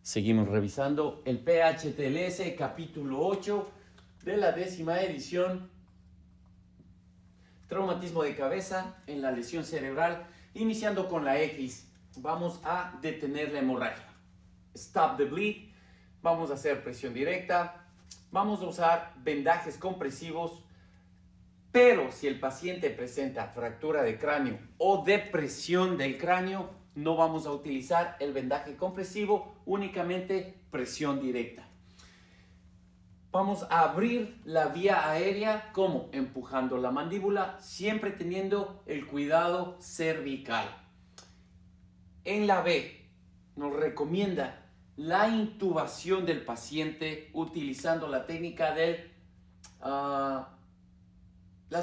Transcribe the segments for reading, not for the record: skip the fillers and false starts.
Seguimos revisando el PHTLS capítulo 8 de la 10ª edición. Traumatismo de cabeza en la lesión cerebral. Iniciando con la X, vamos a detener la hemorragia. Stop the bleed. Vamos a hacer presión directa. Vamos a usar vendajes compresivos. Pero si el paciente presenta fractura de cráneo o depresión del cráneo, no vamos a utilizar el vendaje compresivo, únicamente presión directa. Vamos a abrir la vía aérea, como empujando la mandíbula, siempre teniendo el cuidado cervical. En la B nos recomienda la intubación del paciente utilizando la técnica de la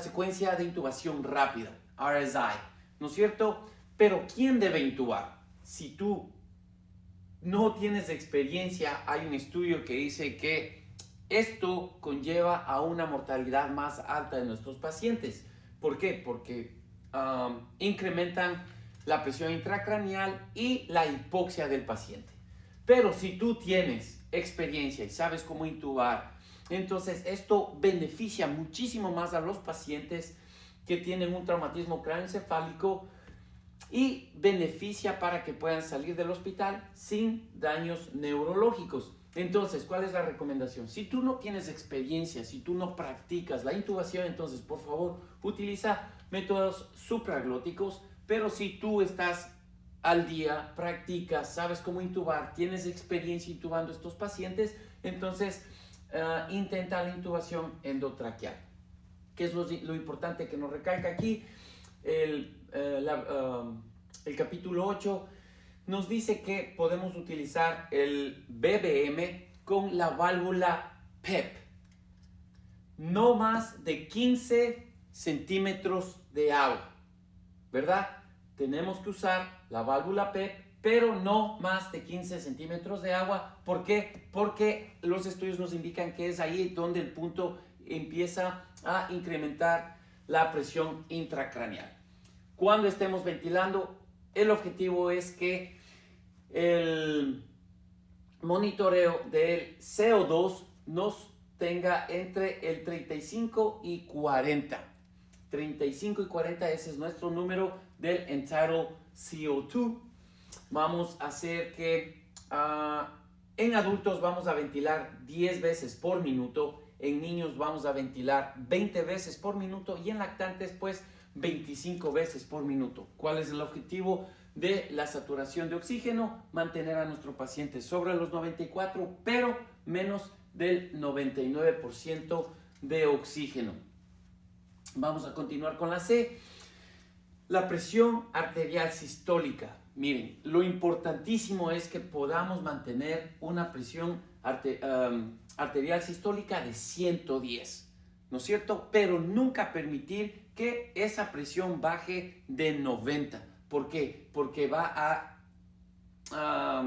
secuencia de intubación rápida, RSI, ¿no es cierto? Pero ¿quién debe intubar? Si tú no tienes experiencia, hay un estudio que dice que esto conlleva a una mortalidad más alta de nuestros pacientes. ¿Por qué? Porque incrementan la presión intracraneal y la hipoxia del paciente. Pero si tú tienes experiencia y sabes cómo intubar, entonces esto beneficia muchísimo más a los pacientes que tienen un traumatismo craneoencefálico y beneficia para que puedan salir del hospital sin daños neurológicos. Entonces, ¿cuál es la recomendación? Si tú no tienes experiencia, si tú no practicas la intubación, entonces por favor utiliza métodos supraglóticos. Pero si tú estás al día, practicas, sabes cómo intubar, tienes experiencia intubando a estos pacientes, entonces intenta la intubación endotraqueal. ¿Qué es lo importante que nos recalca aquí? El capítulo 8 nos dice que podemos utilizar el BBM con la válvula PEP. No más de 15 centímetros de agua, ¿verdad? Tenemos que usar la válvula PEP, pero no más de 15 centímetros de agua. ¿Por qué? Porque los estudios nos indican que es ahí donde el punto empieza a incrementar la presión intracraneal. Cuando estemos ventilando, el objetivo es que el monitoreo del CO2 nos tenga entre el 35 y 40. 35 y 40, ese es nuestro número del entitled CO2. Vamos a hacer que en adultos vamos a ventilar 10 veces por minuto, en niños vamos a ventilar 20 veces por minuto y en lactantes pues 25 veces por minuto. ¿Cuál es el objetivo de la saturación de oxígeno? Mantener a nuestro paciente sobre los 94, pero menos del 99% de oxígeno. Vamos a continuar con la C. La presión arterial sistólica. Miren, lo importantísimo es que podamos mantener una presión arterial sistólica de 110, ¿no es cierto? Pero nunca permitir que esa presión baje de 90. ¿Por qué? Porque va a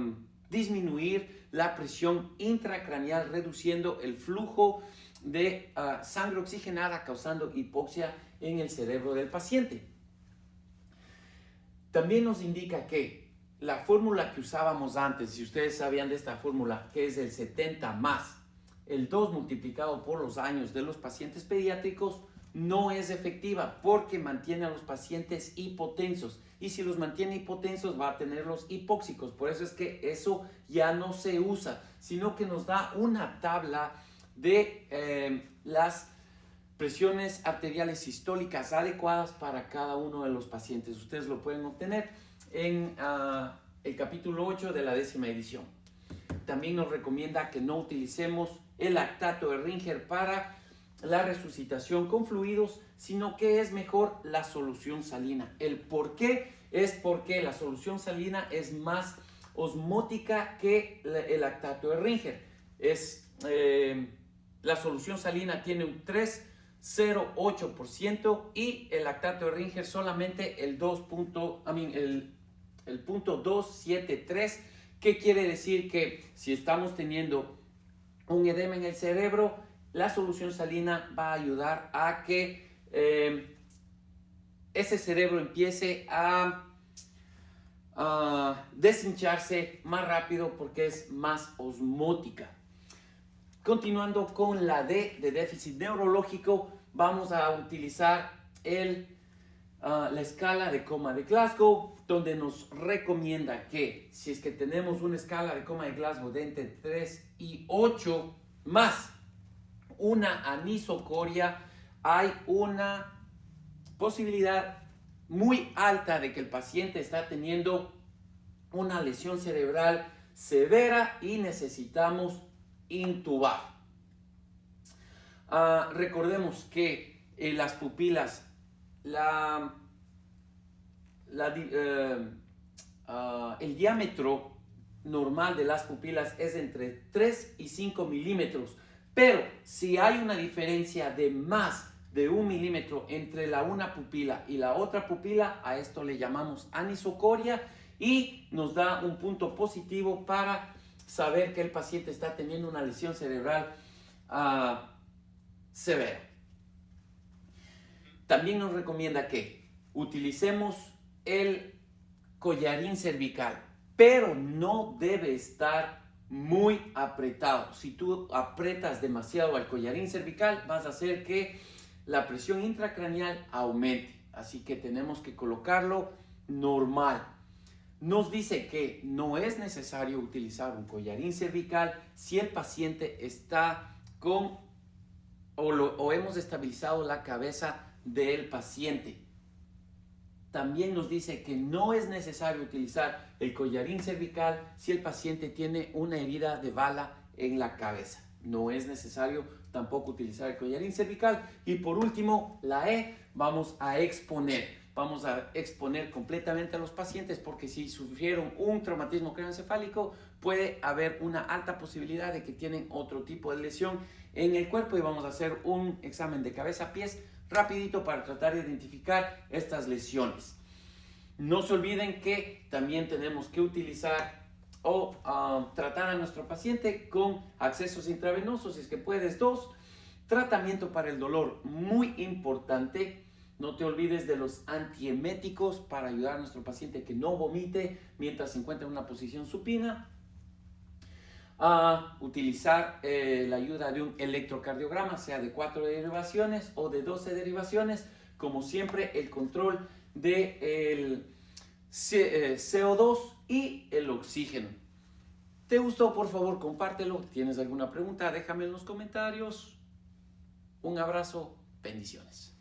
disminuir la presión intracraneal, reduciendo el flujo de sangre oxigenada, causando hipoxia en el cerebro del paciente. También nos indica que la fórmula que usábamos antes, si ustedes sabían de esta fórmula, que es el 70 más el 2 multiplicado por los años de los pacientes pediátricos, no es efectiva porque mantiene a los pacientes hipotensos. Y si los mantiene hipotensos, va a tenerlos hipóxicos. Por eso es que eso ya no se usa, sino que nos da una tabla de las presiones arteriales sistólicas adecuadas para cada uno de los pacientes. Ustedes lo pueden obtener en el capítulo 8 de la 10ª edición. También nos recomienda que no utilicemos el lactato de Ringer para la resucitación con fluidos, sino que es mejor la solución salina. ¿El por qué? Es porque la solución salina es más osmótica que el lactato de Ringer. La solución salina tiene un 3,08% y el lactato de Ringer solamente el 0.273. ¿Qué quiere decir? Que si estamos teniendo un edema en el cerebro, la solución salina va a ayudar a que ese cerebro empiece a deshincharse más rápido porque es más osmótica. Continuando con la D de déficit neurológico, vamos a utilizar la escala de coma de Glasgow, donde nos recomienda que si es que tenemos una escala de coma de Glasgow de entre 3 y 8 más una anisocoria, hay una posibilidad muy alta de que el paciente está teniendo una lesión cerebral severa y necesitamos intubar. Recordemos que las pupilas, el diámetro normal de las pupilas es entre 3 y 5 milímetros, pero si hay una diferencia de más de 1 milímetro entre una pupila y la otra pupila, a esto le llamamos anisocoria y nos da un punto positivo para saber que el paciente está teniendo una lesión cerebral severa. También nos recomienda que utilicemos el collarín cervical, pero no debe estar muy apretado. Si tú apretas demasiado al collarín cervical, vas a hacer que la presión intracraneal aumente. Así que tenemos que colocarlo normal. Nos dice que no es necesario utilizar un collarín cervical si el paciente está o hemos estabilizado la cabeza del paciente. También nos dice que no es necesario utilizar el collarín cervical si el paciente tiene una herida de bala en la cabeza. No es necesario tampoco utilizar el collarín cervical. Y por último, la E, vamos a exponer. Vamos a exponer completamente a los pacientes porque si sufrieron un traumatismo craneoencefálico puede haber una alta posibilidad de que tienen otro tipo de lesión en el cuerpo y vamos a hacer un examen de cabeza a pies rapidito para tratar de identificar estas lesiones. No se olviden que también tenemos que utilizar o tratar a nuestro paciente con accesos intravenosos, si es que puedes, 2. Tratamiento para el dolor, muy importante. No te olvides de los antieméticos para ayudar a nuestro paciente que no vomite mientras se encuentra en una posición supina. Utilizar la ayuda de un electrocardiograma, sea de 4 derivaciones o de 12 derivaciones. Como siempre, el control del CO2 y el oxígeno. ¿Te gustó? Por favor, compártelo. ¿Tienes alguna pregunta? Déjame en los comentarios. Un abrazo. Bendiciones.